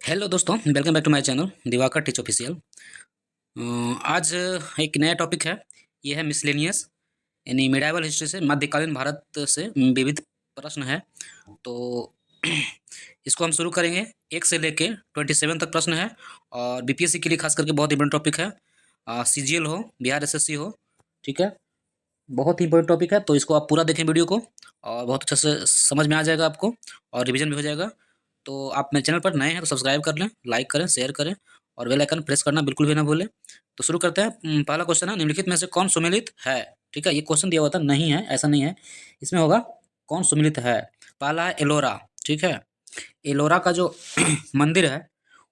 Hello दोस्तों, welcome back to my channel Diwakar teach official. आज एक नया टॉपिक है। ये है मिसलेनियस, यानी मिडाइवल हिस्ट्री से मध्यकालीन भारत से विविध प्रश्न है। तो इसको हम शुरू करेंगे। 1 से लेके 27 तक प्रश्न है और बीपीएससी के लिए खास करके बहुत इंपॉर्टेंट टॉपिक है। सीजीएल हो, बिहार एसएससी हो, ठीक है, बहुत ही इंपॉर्टेंट टॉपिक है। तो इसको आप पूरा देखें वीडियो को और बहुत अच्छे से समझ में आ जाएगा आपको और रिवीजन भी हो जाएगा। तो आप मेरे चैनल पर नए हैं तो सब्सक्राइब कर लें, लाइक करें, शेयर करें और बेल आइकन प्रेस करना बिल्कुल भी ना भूलें। तो शुरू करते हैं। पहला क्वेश्चन है, निम्नलिखित में से कौन सुमेलित है? ठीक है, ये क्वेश्चन दिया हुआ था, नहीं है ऐसा नहीं है, इसमें होगा कौन सुमेलित है। पहला है एलोरा, ठीक है। एलोरा का जो मंदिर है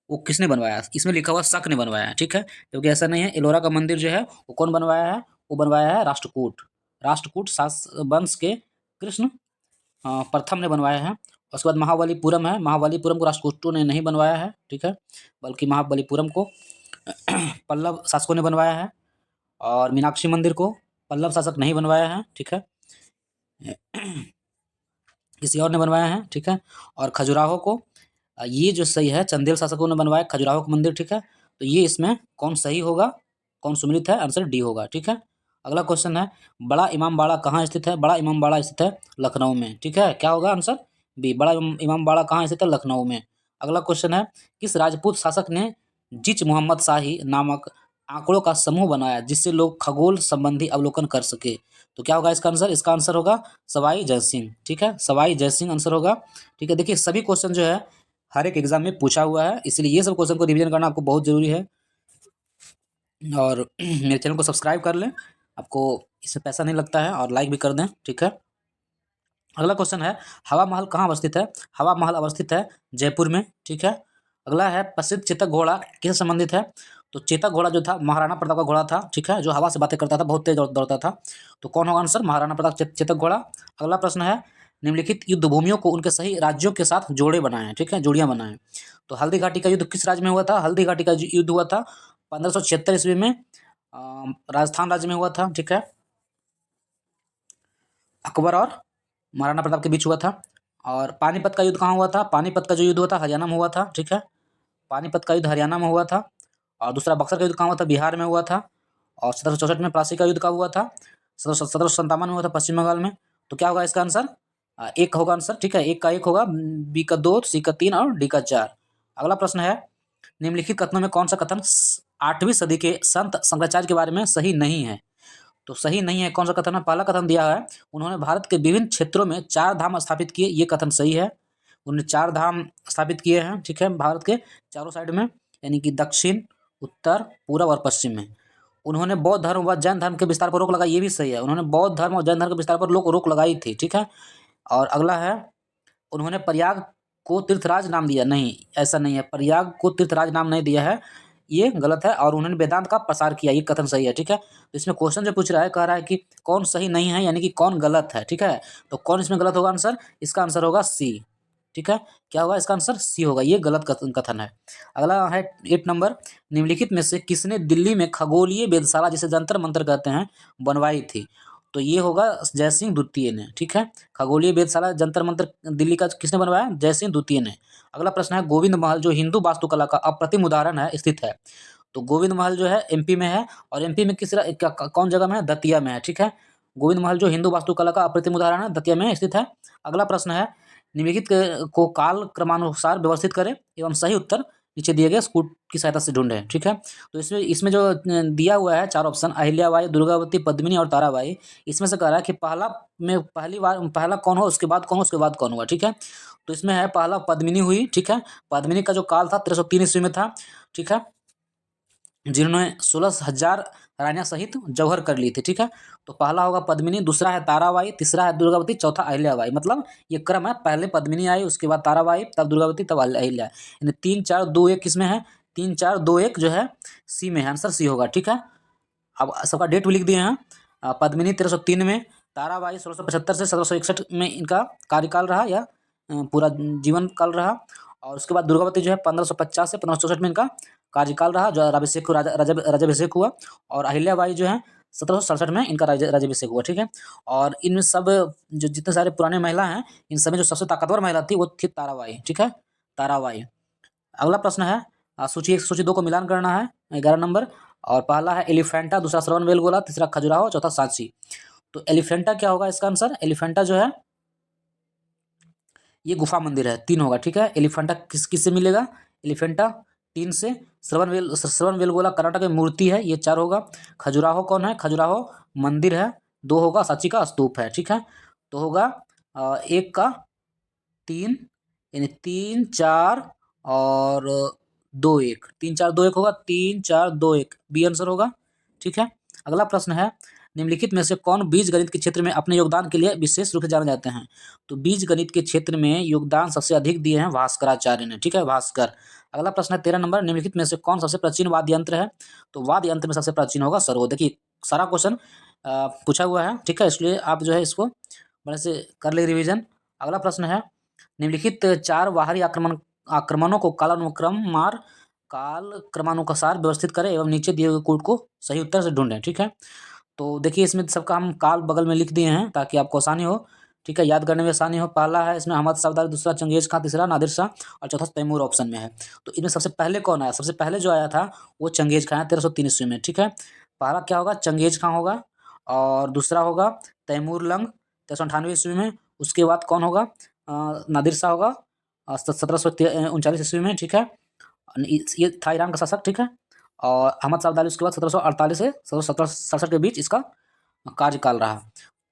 वो किसने बनवाया? इसमें लिखा हुआ शक ने बनवाया है, ठीक है, क्योंकि ऐसा नहीं है। एलोरा का मंदिर जो है वो कौन बनवाया है? वो बनवाया है राष्ट्रकूट। राष्ट्रकूट वंश के कृष्ण प्रथम ने बनवाया है। उसके बाद महाबलीपुरम है। महाबलीपुरम को राष्ट्रकूटों ने नहीं बनवाया है, ठीक है, बल्कि महाबलीपुरम को पल्लव शासकों ने बनवाया है। और मीनाक्षी मंदिर को पल्लव शासक नहीं बनवाया है, ठीक है, किसी और ने बनवाया है, ठीक है। और खजुराहो को ये जो सही है, चंदेल शासकों ने बनवाया खजुराहो का मंदिर, ठीक है। तो ये इसमें कौन सही होगा, कौन सुमिलित है? आंसर डी होगा, ठीक है। अगला क्वेश्चन है, बड़ा इमामबाड़ा कहाँ स्थित है? बड़ा इमामबाड़ा स्थित है लखनऊ में, ठीक है। क्या होगा आंसर? बी, बड़ा इमामबाड़ा कहाँ स्थित है? लखनऊ में। अगला क्वेश्चन है, किस राजपूत शासक ने जिच मोहम्मद शाही नामक आंकड़ों का समूह बनाया जिससे लोग खगोल संबंधी अवलोकन कर सके? तो क्या होगा इसका आंसर? इसका आंसर होगा सवाई जयसिंह, ठीक है, सवाई जयसिंह आंसर होगा, ठीक है। देखिए सभी क्वेश्चन जो है हर एक एग्जाम में पूछा हुआ है, इसलिए ये सब क्वेश्चन को रिवीजन करना आपको बहुत जरूरी है। और मेरे चैनल को सब्सक्राइब कर लें, आपको इससे पैसा नहीं लगता है, और लाइक भी कर दें, ठीक है। अगला क्वेश्चन है, हवा महल कहाँ अवस्थित है? हवा महल अवस्थित है जयपुर में, ठीक है। अगला है, प्रसिद्ध चेतक घोड़ा किससे संबंधित है? तो चेतक घोड़ा जो था महाराणा प्रताप का घोड़ा था, ठीक है, जो हवा से बातें करता था, बहुत तेज दौड़ता था। तो कौन होगा आंसर? महाराणा प्रताप चेतक घोड़ा। अगला प्रश्न है, निम्नलिखित युद्ध भूमियों को उनके सही राज्यों के साथ जोड़े बनाएं, ठीक है, जोड़ियां बनाएं। तो हल्दी घाटी का युद्ध किस राज्य में हुआ था? हल्दी घाटी का युद्ध हुआ था 1576 ईस्वी में राजस्थान राज्य में हुआ था, ठीक है। अकबर और महाराणा प्रताप के बीच हुआ था। और पानीपत का युद्ध कहाँ हुआ था? पानीपत का जो युद्ध हुआ था हरियाणा में हुआ था, ठीक है। पानीपत का युद्ध हरियाणा में हुआ था। और दूसरा बक्सर का युद्ध कहाँ हुआ था? बिहार में हुआ था। और 1764 में प्लासी का युद्ध कब हुआ था? 1757 में हुआ था पश्चिम बंगाल में। तो क्या होगा इसका आंसर? एक होगा आंसर, ठीक है, एक का एक होगा, बी का दो, सी का तीन और डी का चार। अगला प्रश्न है, निम्नलिखित कथनों में कौन सा कथन 8वीं सदी के संत शंकराचार्य के बारे में सही नहीं है? तो सही नहीं है कौन सा कथन है? पहला कथन दिया है, उन्होंने भारत के विभिन्न क्षेत्रों में 4 धाम स्थापित किए, ये कथन सही है। उन्होंने 4 धाम स्थापित किए हैं, ठीक है, भारत के चारों साइड में, यानी कि दक्षिण, उत्तर, पूर्व और पश्चिम में। उन्होंने बौद्ध धर्म व जैन धर्म के विस्तार पर रोक लगाई, ये भी सही है, उन्होंने बौद्ध धर्म और जैन धर्म के विस्तार पर रोक लगाई थी, ठीक है। और अगला है, उन्होंने प्रयाग को तीर्थराज नाम दिया, नहीं ऐसा नहीं है, प्रयाग को तीर्थराज नाम नहीं दिया है, ये गलत है। और उन्होंने वेदांत का प्रसार किया, ये कथन सही है, ठीक है। तो इसमें क्वेश्चन जो पूछ रहा है, कह रहा है कि कौन सही नहीं है, यानी कि कौन गलत है, ठीक है। तो कौन इसमें गलत होगा आंसर? इसका आंसर होगा सी, ठीक है। क्या होगा इसका आंसर? सी होगा, ये गलत कथन है। अगला है 8 नंबर, निम्नलिखित में से किसने दिल्ली में खगोलीय वेधशाला जिसे जंतर मंतर कहते हैं बनवाई थी? तो ये होगा जयसिंह द्वितीय ने, ठीक है। खगोलीय वेधशाला जंतर मंतर दिल्ली का किसने बनवाया? जयसिंह द्वितीय ने। अगला प्रश्न है, गोविंद महल जो हिंदू वास्तुकला का अप्रतिम उदाहरण है स्थित है? तो गोविंद महल जो है एमपी में है, और एमपी में कौन जगह में है? दतिया में है, ठीक है। गोविंद महल जो हिंदू वास्तुकला का अप्रतिम उदाहरण है, दतिया में स्थित है। अगला प्रश्न है, निम्नलिखित को काल क्रमानुसार व्यवस्थित करें एवं सही उत्तर नीचे दिए गए स्कूट की सहायता से ढूंढें, ठीक है। तो इसमें इसमें जो दिया हुआ है 4 ऑप्शन, अहिल्याबाई, दुर्गावती, पद्मिनी और ताराबाई, इसमें से कह रहा है कि पहला कौन हो, उसके बाद कौन हो, उसके बाद कौन हुआ, ठीक है। तो इसमें है पहला पद्मिनी हुई, ठीक है। पद्मिनी का जो काल था 1303 ईस्वी में था, ठीक है, जिन्होंने 16,000 रानियां सहित जौहर कर ली थी, ठीक है। तो पहला होगा पद्मिनी, दूसरा है ताराबाई, तीसरा है दुर्गावती, चौथा अहिल्याबाई। मतलब ये क्रम है, पहले पद्मिनी आई, उसके बाद ताराबाई, तब दुर्गावती, तब अहिल्या, यानी 3 4 2 1 किसमें है? 3 4 2 1 जो है सी में है, आंसर सी होगा, ठीक है। अब सबका डेट भी लिख दिए हैं। पद्मिनी 1303 में, ताराबाई 1675 से 1761 में इनका कार्यकाल रहा, या पूरा जीवन काल रहा। और उसके बाद दुर्गावती जो है 1550 से 1564 में इनका कार्यकाल रहा, जो राज्याभिषेक हुआ। और अहिल्याबाई जो है 1767 में इनका राज्याभिषेक हुआ, ठीक है। और इनमें सब जो जितने सारे पुराने महिला हैं, इन सब में जो सबसे ताकतवर महिला थी वो थी ताराबाई, ठीक है, ताराबाई। अगला प्रश्न है सूची 1 से सूची 2 को मिलान करना है, 11 नंबर। और पहला है एलिफेंटा, दूसरा श्रवणबेलगोला, तीसरा खजुराहो, चौथा सांची। तो एलिफेंटा क्या होगा इसका आंसर? एलिफेंटा जो है ये गुफा मंदिर है, 3 होगा, ठीक है। एलिफेंटा किस से मिलेगा? एलिफेंटा 3 से। श्रवणबेलगोला कर्नाटक में मूर्ति है, ये 4 होगा। खजुराहो कौन है? खजुराहो मंदिर है, 2 होगा। सांची का स्तूप है, ठीक है। तो होगा 1 का 3, यानी 3 4 और 2 1, 3 4 2 1 होगा, 3 4 2 1 बी आंसर होगा, ठीक है। अगला प्रश्न है निम्नलिखित में से कौन बीज गणित के क्षेत्र में अपने योगदान के लिए विशेष रूप से जाने जाते हैं? तो बीज गणित के क्षेत्र में योगदान सबसे अधिक दिए हैं भास्कराचार्य ने, ठीक है, भास्कर। अगला प्रश्न है 13 नंबर, निम्नलिखित में से कौन सबसे प्राचीन वाद्य यंत्र है? तो वाद्य यंत्र में सबसे प्राचीन होगा सरोद। देखिए सारा क्वेश्चन पूछा हुआ है, ठीक है, इसलिए आप जो है इसको बड़े से कर ले रिविजन। अगला प्रश्न है निम्नलिखित 4 बाहरी आक्रमणों को काल क्रमानुसार व्यवस्थित करें एवं नीचे दिए हुए कोड को सही उत्तर से ढूंढें, ठीक है। तो देखिए इसमें सबका हम काल बगल में लिख दिए हैं ताकि आपको आसानी हो, ठीक है, याद करने में आसानी हो। पहला है इसमें अहमद सफदर, दूसरा चंगेज खां, तीसरा नादिर शाह और चौथा तैमूर ऑप्शन में है। तो इनमें सबसे पहले कौन आया? सबसे पहले जो आया था वो चंगेज खां है 1303 ईस्वी में, ठीक है। पहला क्या होगा? चंगेज खां होगा। और दूसरा होगा तैमूर लंग 1398 ईस्वी में। उसके बाद कौन होगा? नादिर शाह होगा 1739 ईस्वी में, ठीक है। ये था ईरान का शासक, ठीक है। और अहमद शाह अब्दाली उसके बाद 1748 से 1767 के बीच इसका कार्यकाल रहा।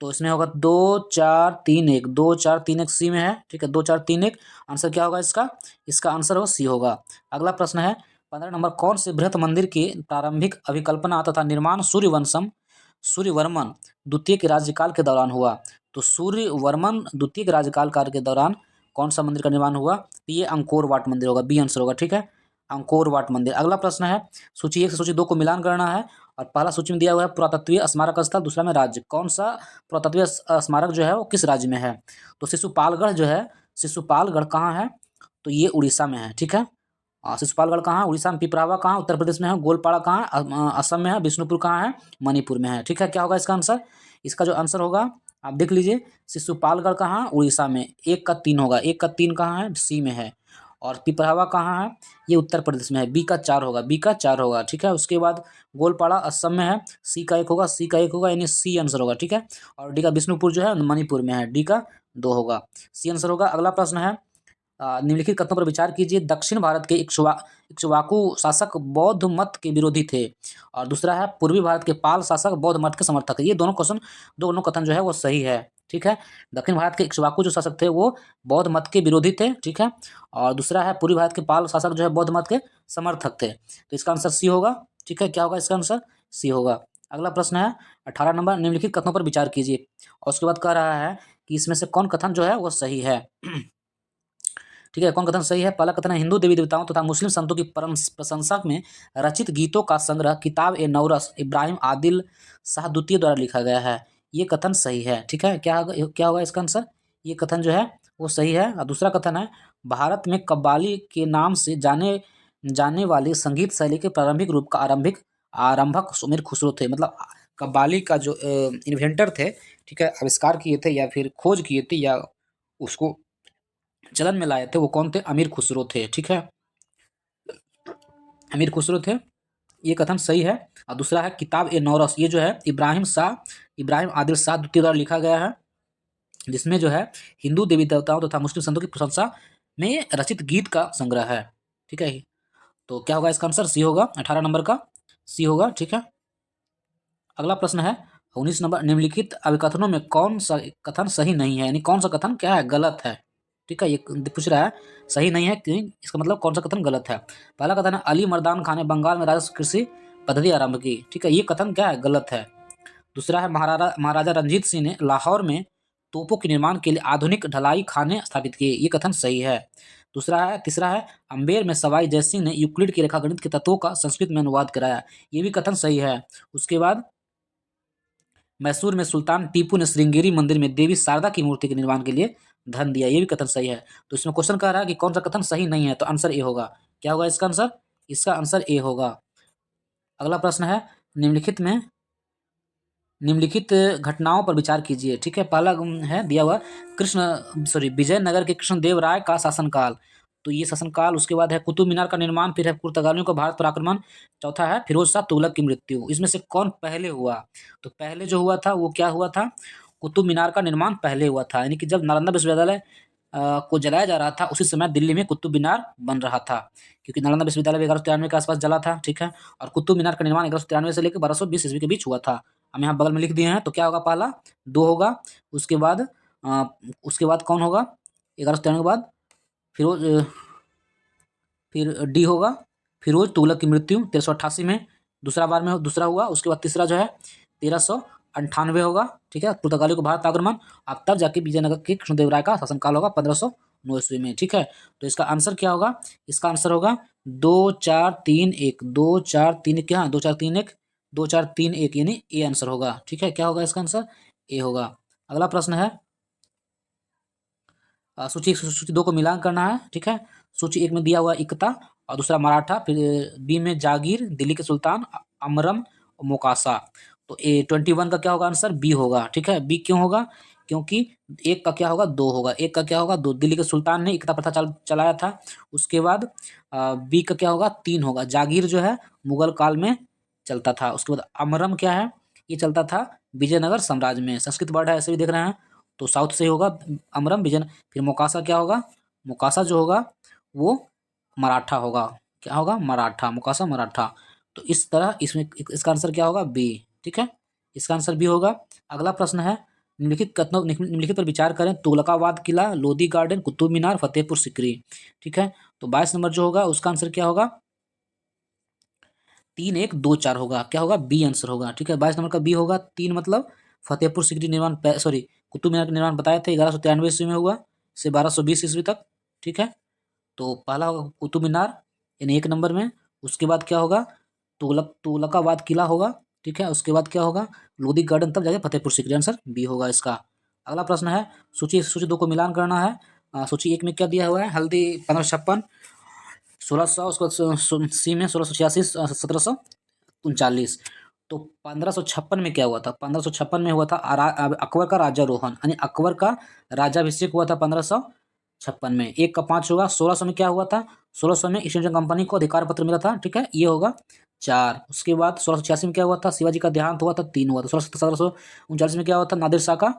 तो इसमें होगा 2 4 3 1, 2 4 3 1 सी में है, ठीक है, 2 4 3 1। आंसर क्या होगा इसका? इसका आंसर होगा सी होगा। अगला प्रश्न है 15 नंबर, कौन से बृहत मंदिर की प्रारंभिक अभिकल्पना तथा निर्माण सूर्यवर्मन द्वितीय के राज्यकाल के दौरान हुआ? तो सूर्यवर्मन द्वितीय के राज्यकाल काल के दौरान कौन सा मंदिर का निर्माण हुआ? ये अंकोर वाट मंदिर होगा, बी आंसर होगा, ठीक है, अंकोर वाट मंदिर। अगला प्रश्न है सूची 1 से सूची 2 को मिलान करना है। और पहला सूची में दिया हुआ है पुरातत्वीय स्मारक स्थल, दूसरा में राज्य। कौन सा पुरातत्वीय स्मारक जो है वो किस राज्य में है? तो शिशुपालगढ़ जो है, शिशुपालगढ़ कहाँ है? तो ये उड़ीसा में है, ठीक है। शिशुपालगढ़ कहाँ है? उड़ीसा में। पिपरावा कहाँ है? उत्तर प्रदेश में है। गोलपाड़ा कहाँ है? असम में है। विष्णुपुर कहाँ है? मणिपुर में है, ठीक है। क्या होगा इसका आंसर? इसका जो आंसर होगा आप देख लीजिए, शिशुपालगढ़ कहाँ? उड़ीसा में। 1 का 3 होगा, 1 का 3 कहाँ है? सी में है। और पिपरावा कहाँ है? ये उत्तर प्रदेश में है, बी का 4 होगा, बी का 4 होगा, ठीक है। उसके बाद गोलपाड़ा असम में है, सी का 1 होगा, सी का 1 होगा, यानी सी आंसर होगा, ठीक है। और डी का विष्णुपुर जो है मणिपुर में है, डी का 2 होगा, सी आंसर होगा। अगला प्रश्न है निम्नलिखित कथनों पर विचार कीजिए। दक्षिण भारत के इक्ष्वाकु शासक बौद्ध मत के विरोधी थे। और दूसरा है पूर्वी भारत के पाल शासक बौद्ध मत के समर्थक थे। ये दोनों कथन जो है वो सही है, ठीक है। दक्षिण भारत के इक्ष्वाकु जो शासक थे वो बौद्ध मत के विरोधी थे, ठीक है। और दूसरा है पूर्वी भारत के पाल शासक जो है बौद्ध मत के समर्थक थे। तो इसका आंसर सी होगा, ठीक है। क्या होगा इसका आंसर? सी होगा। अगला प्रश्न है 18 नंबर, निम्नलिखित कथनों पर विचार कीजिए। और उसके बाद कह रहा है कि इसमें से कौन कथन जो है वो सही है। ठीक है, कौन कथन सही है? पहला कथन है हिंदू देवी देवताओं तथा मुस्लिम संतों की प्रशंसा में रचित गीतों का संग्रह किताब ए नौरस इब्राहिम आदिल शाह द्वितीय द्वारा लिखा गया है। ये कथन सही है, ठीक है। क्या होगा इसका आंसर? ये कथन जो है वो सही है। और दूसरा कथन है भारत में कव्वाली के नाम से जाने जाने वाली संगीत शैली के प्रारंभिक रूप का आरंभक अमीर खुसरो थे। मतलब कव्वाली का जो इन्वेंटर थे, ठीक है, आविष्कार किए थे या फिर खोज किए थे या उसको चलन में लाए थे, वो कौन थे? अमीर खुसरो थे, ठीक है, अमीर खुसरो थे। ये कथन सही है। और दूसरा है किताब ए नौरस, ये जो है इब्राहिम आदिल शाह द्वितीय द्वारा लिखा गया है, जिसमें जो है हिंदू देवी देवताओं तथा मुस्लिम संतों की प्रशंसा में रचित गीत का संग्रह है, ठीक है। तो क्या होगा इसका आंसर? सी होगा, 18 नंबर का सी होगा, ठीक है। अगला प्रश्न है 19 नंबर, निम्नलिखित अभिकथनों में कौन सा कथन सही नहीं है, यानी कौन सा कथन क्या है? गलत है, ठीक है। ये पूछ रहा है सही नहीं है क्यों, इसका मतलब कौन सा कथन गलत है। पहला कथन है अली मर्दान खान ने बंगाल में राजस्व कृषि पद्धति आरंभ की, ठीक है, ये कथन क्या है? गलत है। दूसरा है महाराजा रंजीत सिंह ने लाहौर में तोपों के निर्माण के लिए आधुनिक ढलाई खाने स्थापित किए, ये कथन सही है। तीसरा है अम्बेर में सवाई जयसिंह ने यूक्लिड के रेखागणित के तत्वों का संस्कृत में अनुवाद कराया, ये भी कथन सही है। उसके बाद मैसूर में सुल्तान टीपू ने श्रृंगेरी मंदिर में देवी शारदा की मूर्ति के निर्माण के लिए धन दिया, ये भी कथन सही है। तो इसमें क्वेश्चन कह रहा है कि कौन सा कथन सही नहीं है, तो आंसर ए होगा। क्या होगा इसका आंसर? इसका आंसर ए होगा। अगला प्रश्न है निम्नलिखित घटनाओं पर विचार कीजिए, ठीक है। पहला है दिया हुआ विजयनगर के कृष्णदेव राय का शासनकाल। तो ये शासनकाल। उसके बाद है कुतुब मीनार का निर्माण, फिर है पुर्तगालियों का भारत पर आक्रमण, चौथा है फिरोज शाह तुगलक की मृत्यु। इसमें से कौन पहले हुआ? तो पहले जो हुआ था वो क्या हुआ था? कुतुब मीनार का निर्माण पहले हुआ था, यानी कि जब नालंदा विश्वविद्यालय को जलाया जा रहा था उसी समय दिल्ली में कुतुब मीनार बन रहा था, क्योंकि नालंदा विश्वविद्यालय भी 1193 के आसपास जला था, ठीक है। और कुतुब मीनार का निर्माण 1193 से लेकर 1220 ईस्वी के बीच हुआ था। हम यहाँ बगल में लिख दिए हैं, तो क्या होगा? पहला 2 होगा। उसके बाद उसके बाद कौन होगा? 1193 के बाद फिरोज फिर डी होगा, फिरोज तुगलक की मृत्यु 1388 में, दूसरा बार में दूसरा हुआ। उसके बाद तीसरा जो है 1398 होगा, ठीक है, पुर्तगालियों को भारत आक्रमण। अब तब जाके विजयनगर के कृष्णदेवराय का शासनकाल होगा 1509 ईस्वी में, ठीक है। तो इसका आंसर क्या होगा? इसका आंसर होगा 2 4 3 1, 2 4 3 1, क्या? 2 4 3 1, 2 4 3 1, यानी ए आंसर होगा, ठीक है। क्या होगा इसका आंसर? ए होगा। अगला प्रश्न है, सूची 2 को मिलान करना है, ठीक है। सूची 1 में दिया हुआ इकता, और दूसरा मराठा, फिर बी में जागीर, दिल्ली के सुल्तान, अमरम, मोकासा। तो ए 21 का क्या होगा आंसर? बी होगा, ठीक है। बी क्यों होगा? क्योंकि एक का क्या होगा? 2 होगा। एक का क्या होगा? 2। दिल्ली के सुल्तान ने इकता प्रथा चलाया था। उसके बाद बी का क्या होगा? 3 होगा। जागीर जो है मुगल काल में चलता था। उसके बाद अमरम क्या है? ये चलता था विजयनगर साम्राज्य में। संस्कृत वर्ड है, ऐसे भी देख रहे हैं, तो साउथ से होगा अमरम, विजय। फिर मोकासा क्या होगा? मोकासा जो होगा वो मराठा होगा। क्या होगा? मराठा, मोकासा मराठा। तो इस तरह इसमें इसका आंसर क्या होगा? बी, ठीक है। इसका आंसर बी होगा। अगला प्रश्न है, निम्नलिखित कथनों निम्नलिखित पर विचार करें। तुगलकाबाद किला, लोधी गार्डन, कुतुब मीनार, फतेहपुर सीकरी, ठीक है। तो 22 नंबर जो होगा उसका आंसर क्या होगा? 3 1 2 4 होगा। क्या होगा? बी आंसर होगा, ठीक है। 22 नंबर का बी होगा। 3 मतलब फतेहपुर सीकरी निर्माण, सॉरी, कुतुब मीनार का निर्माण बताए थे 1193 ईस्वी में हुआ, से 1220 ईस्वी तक, ठीक है। तो पहला होगा कुतुब मीनार, यानी 1 नंबर में। उसके बाद क्या होगा? तुगलकाबाद किला होगा, ठीक है। उसके बाद क्या होगा? लोधी गार्डन, तब जाके फतेहपुर सीकरी। आंसर बी होगा इसका। अगला प्रश्न है, सूची 2 को मिलान करना है। सूची 1 में क्या दिया हुआ है? हल्दी 1556, 1600, उसको सी में 1686, 1739। तो 1556 में क्या हुआ था? 1556 में हुआ था अकबर का राज्यारोहण, यानी अकबर का राज्याभिषेक हुआ था 1556 में। 1 का 5 होगा। 1600 में क्या हुआ था? 1600 में ईस्ट इंडिया कंपनी को अधिकार पत्र मिला था, ठीक है, ये होगा 4। उसके बाद 1686 में क्या हुआ था? शिवाजी का देहांत हुआ था, 3 हुआ था। 1739 में क्या हुआ था? नादिर शाह का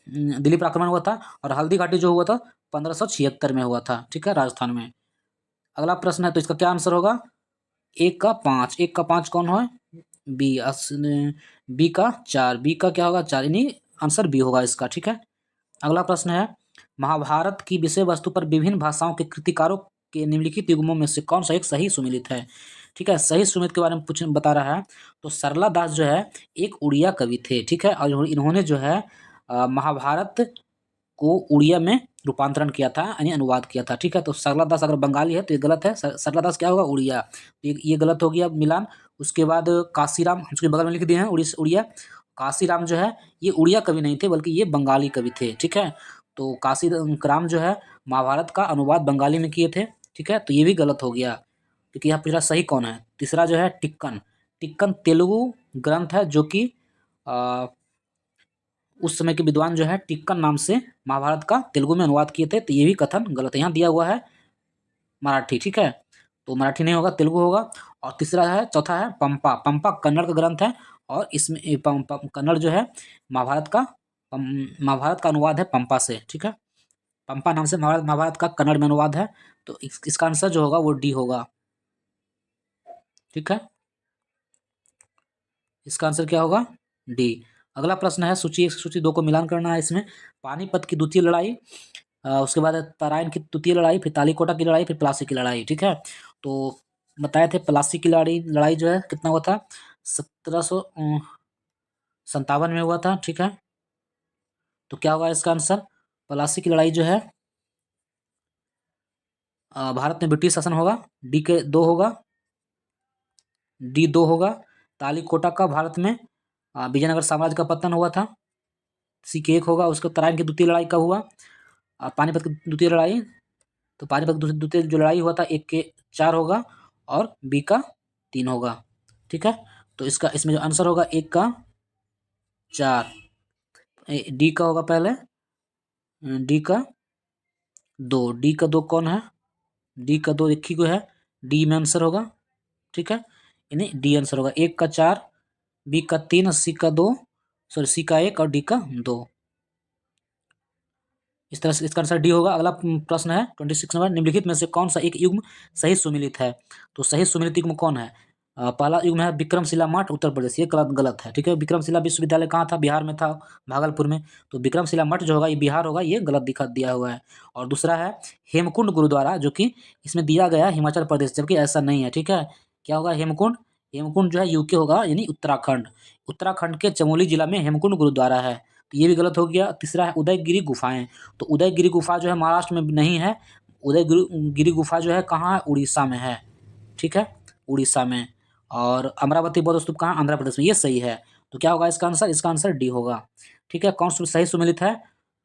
दिल्ली पर आक्रमण हुआ था। और हल्दी घाटी जो हुआ था 1576 में हुआ था, ठीक है, राजस्थान में। अगला प्रश्न है, तो इसका क्या आंसर होगा? 1 का 5, 1 का 5 कौन है? बी। बी का 4, बी का क्या होगा? 4, यानी आंसर बी होगा इसका, ठीक है। अगला प्रश्न है, महाभारत की विषय वस्तु पर विभिन्न भाषाओं के कृतिकारों के निम्नलिखित युग्मों में से कौन सा एक सही सुमेलित है? ठीक है, सही सुमेलित के बारे में पूछ बता रहा है। तो सरला दास जो है एक उड़िया कवि थे, ठीक है, और इन्होंने जो है महाभारत को उड़िया में रूपांतरण किया था, यानी अनुवाद किया था, ठीक है। तो सरला दास अगर बंगाली है तो ये गलत है। सरला दास क्या होगा? उड़िया, तो ये गलत हो गया मिलान। उसके बाद काशीराम, उसके बगल में लिख दिए हैं उड़िया। काशीराम जो है ये उड़िया कवि नहीं थे, बल्कि ये बंगाली कवि थे, ठीक है। तो काशी राम जो है महाभारत का अनुवाद बंगाली में किए थे, ठीक है। तो ये भी गलत हो गया, क्योंकि यहाँ पूछा सही कौन है। तीसरा जो है टिक्कन, टिक्कन तेलुगु ग्रंथ है, जो कि उस समय के विद्वान जो है टिक्कन नाम से महाभारत का तेलुगु में अनुवाद किए थे। तो ये भी कथन गलत है। यहाँ दिया हुआ है मराठी, ठीक है, तो मराठी नहीं होगा, तेलुगु होगा। और तीसरा है, चौथा है पंपा। पंपा कन्नड़ का ग्रंथ है, और इसमें कन्नड़ जो है महाभारत का महाभारत का अनुवाद है पंपा से, ठीक है। पंपा नाम से महाभारत का कन्नड़ में अनुवाद है। तो इसका आंसर जो होगा वो डी होगा, ठीक है। इसका आंसर क्या होगा? डी। अगला प्रश्न है, सूची 2 को मिलान करना है इसमें। पानीपत की द्वितीय लड़ाई, उसके बाद तराइन की तृतीय लड़ाई, फिर तालीकोटा की लड़ाई, फिर प्लासी की लड़ाई, ठीक है। तो बताए थे प्लासी की लड़ाई लड़ाई जो है कितना हुआ था? 1757 में हुआ था, ठीक है। तो क्या होगा इसका आंसर? प्लासी की लड़ाई जो है भारत में ब्रिटिश शासन होगा, डी के 2 होगा, डी 2 होगा। तालीकोटा का भारत में विजयनगर साम्राज्य का पतन हुआ था, सी के 1 होगा। उसके तराइन की द्वितीय लड़ाई कब हुआ? पानीपत की द्वितीय लड़ाई, तो पानीपत की द्वितीय जो लड़ाई हुआ था 1 के 4 होगा, और बी का 3 होगा, ठीक है। तो इसमें जो आंसर होगा 1 का 4, डी का होगा पहले, डी का 2, डी का 2 कौन है? डी का 2 एक ही को है, डी में आंसर होगा, ठीक है, यानी डी आंसर होगा। 1 का 4, बी का 3, सी का 2, सॉरी सी का 1 और डी का 2। इस तरह से इसका आंसर डी होगा। अगला प्रश्न है 26 नंबर, निम्नलिखित में से कौन सा एक युग्म सही सुमेलित है? तो सही सुमेलित युग्म कौन है? पहला युग्म है विक्रमशिला मठ उत्तर प्रदेश, ये गलत है, ठीक है। विक्रमशिला विश्वविद्यालय कहाँ था? बिहार में था, भागलपुर में। तो विक्रमशिला मठ जो होगा ये बिहार होगा, ये गलत दिखा दिया हुआ है। और दूसरा है हेमकुंड गुरुद्वारा, जो कि इसमें दिया गया है हिमाचल प्रदेश, जबकि ऐसा नहीं है, ठीक है। क्या होगा? हेमकुंड, हेमकुंड जो है यूके होगा, यानी उत्तराखंड। उत्तराखंड के चमोली जिला में हेमकुंड गुरुद्वारा है, तो ये भी गलत हो गया। तीसरा है उदयगिरी गुफाएं, तो उदयगिरी गुफा जो है महाराष्ट्र में नहीं है, उदयगिरी गुफा जो है कहाँ है? उड़ीसा में है, ठीक है, उड़ीसा में। और अमरावती बौद्ध स्तूप कहाँ? आंध्र प्रदेश में, ये सही है। तो क्या होगा इसका आंसर? इसका आंसर डी होगा, ठीक है। कौन सही सुमेलित है?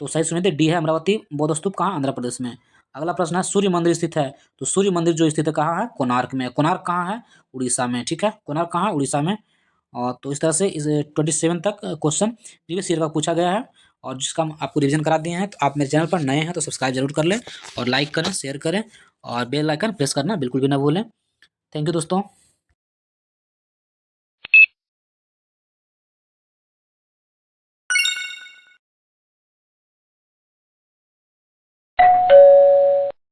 तो सही सुमेलित डी है, अमरावती बौद्ध स्तूप कहाँ? आंध्र प्रदेश में। अगला प्रश्न है सूर्य मंदिर स्थित है, तो सूर्य मंदिर जो स्थित है कहाँ है? कोणार्क में। कोणार्क कहाँ है? उड़ीसा में, ठीक है, कोणार्क कहाँ है? उड़ीसा में। और तो इस तरह से इस 27 तक क्वेश्चन प्रीवियस ईयर का पूछा गया है, और जिसका हम आपको रिवीजन करा दिए हैं। तो आप मेरे चैनल पर नए हैं तो सब्सक्राइब जरूर कर लें, और लाइक करें, शेयर करें, और बेल आइकन प्रेस करना बिल्कुल भी ना भूलें। थैंक यू दोस्तों।